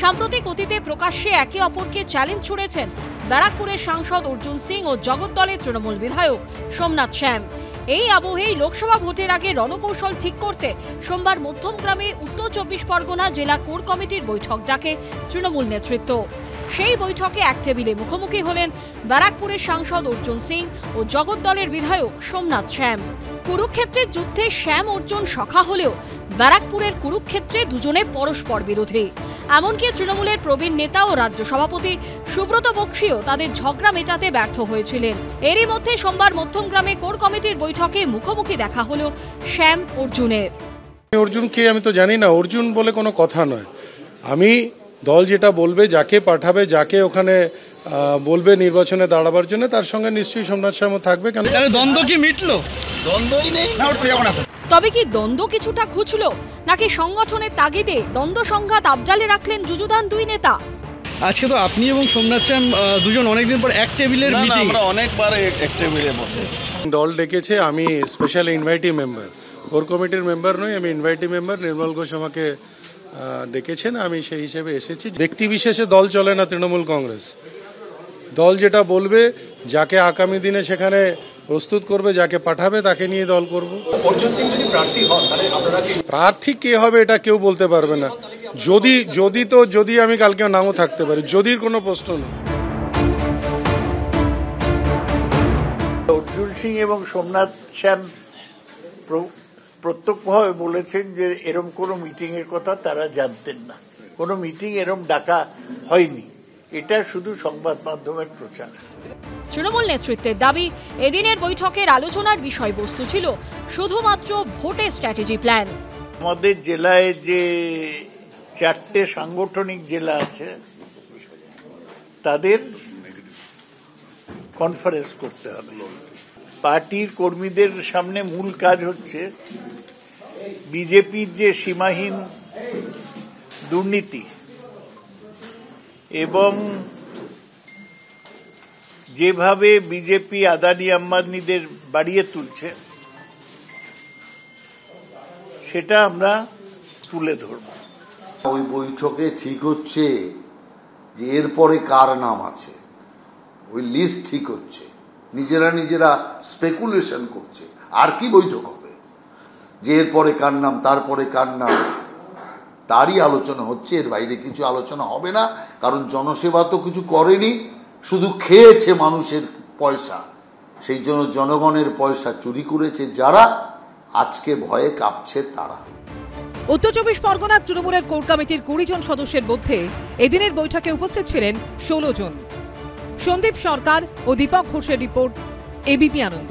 সাম্প্রতিক অতীতে প্রকাশ্যে একে অপরকে চ্যালেঞ্জ ছুড়েছেন ব্যারাকপুরের সাংসদ অর্জুন সিং ও জগদ্দলের তৃণমূল বিধায়ক সোমনাথ শ্যাম। এই আবহেই লোকসভা ভোটের আগে রণকৌশল ঠিক করতে সোমবার মধ্যমগ্রামে উত্তর 24 পরগনা জেলা কোর কমিটির বৈঠক ডাকে তৃণমূল নেতৃত্ব। সেই বৈঠকে এক টেবিলে মুখোমুখি হলেন ব্যারাকপুরের সাংসদ অর্জুন সিং ও জগদ্দলের বিধায়ক সোমনাথ শ্যাম। কুরুক্ষেত্রের যুদ্ধে শ্যাম অর্জুন সখা হলেও ব্যারাকপুরের কুরুক্ষেত্রে দুজনে পরস্পর বিরোধী। এমনকি তৃণমূলের প্রবীণ নেতা ও রাজ্য সভাপতি সুব্রত বক্সীও তাদের ঝগড়া মেটাতে ব্যর্থ হয়েছিলেন। এরই মধ্যে সোমবার মধ্যমগ্রামে কোর কমিটির বৈঠকে মুখোমুখি দেখা হলো শ্যাম অর্জুনের। অর্জুনকে আমি তো জানি না, অর্জুন বলে কোনো কথা নয়। আমি দল যেটা বলবে, যাকে পাঠাবে, যাকে ওখানে বলবে নির্বাচনে দাঁড়াবার জন্য, তার সঙ্গে নিশ্চয়ই সোমনাথ শ্যামও থাকবে। কেন দ্বন্দ্ব কি মিটলো? দ্বন্দ্বই নেই। তবে কি দ্বন্দ্ব কিছুটা ঘুচলো, নাকি সংগঠনের তাগিদে দ্বন্দ্ব সংঘাত আবজালে রাখলেন যুযুধান দুই নেতা? আজকে তো আপনি এবং সোমনাথ শ্যাম দুজন অনেকদিন পর এক টেবিলের মিটিং। আমরা অনেকবার এক টেবিলে বসে দল ডেকেছে, আমি স্পেশাল ইনভাইটি মেম্বার, কোর কমিটির মেম্বার নই, আমি ইনভাইটি মেম্বার। নির্মল ঘোষ আমাকে ডেকেছেন, আমি সেই হিসেবে এসেছি। ব্যক্তি বিশেষে দল চলে না তৃণমূল কংগ্রেস। দল যেটা বলবে, যাকে আগামী দিনে সেখানে প্রস্তুত করবে, যাকে পাঠাবে, তাকে নিয়ে দল করব। অর্জুন সিং যদি প্রার্থী হন তাহলে আপনারা কি প্রার্থী কে হবে এটা কেউ বলতে পারবে না। যদি আমি কালকে নামও থাকতে পারি, যদির কোনো প্রশ্ন নেই। অর্জুন সিং এবং সোমনাথ শ্যাম প্রত্যক্ষভাবে বলেছেন যে এরম কোনো মিটিং এর কথা তারা জানতেন না, কোনো মিটিং এরম ডাকা হয়নি, এটা শুধু সংবাদ মাধ্যমের প্রচার। তৃণমূল নেতৃত্বের দাবি, এদিনের বৈঠকের আলোচনার বিষয়বস্তু ছিল শুধুমাত্র ভোটের স্ট্র্যাটেজি প্ল্যান। আমাদের জেলায় যে 4টে সাংগঠনিক জেলা আছে তাদের কনফারেন্স করতে হবে। পার্টির কর্মীদের সামনে মূল কাজ হচ্ছে বিজেপির যে সীমাহীন দুর্নীতি এবং যেভাবে বিজেপি আদানি আম্বানিদের বাড়িয়ে তুলছে সেটা আমরা তুলে ধরব। ওই বৈঠকে ঠিক হচ্ছে যে এরপরে কার নাম আছে, ওই লিস্ট ঠিক হচ্ছে। নিজেরা স্পেকুলেশন করছে আর কি বৈঠক হবে, যে এরপরে কার নাম, তারপরে কার নাম, তারই আলোচনা হচ্ছে। এর বাইরে কিছু আলোচনা হবে না, কারণ জনসেবা তো কিছু করেনি, শুধু খেয়েছে মানুষের পয়সা। সেই জন্য জনগণের পয়সা চুরি করেছে যারা, আজকে ভয়ে কাঁপছে তারা। উত্তর 24 পরগনা তৃণমূলের কোর কমিটির 20 জন সদস্যের মধ্যে এদিনের বৈঠকে উপস্থিত ছিলেন 16 জন। সন্দীপ সরকার ও দীপক ঘোষের রিপোর্ট, এবিপি আনন্দ।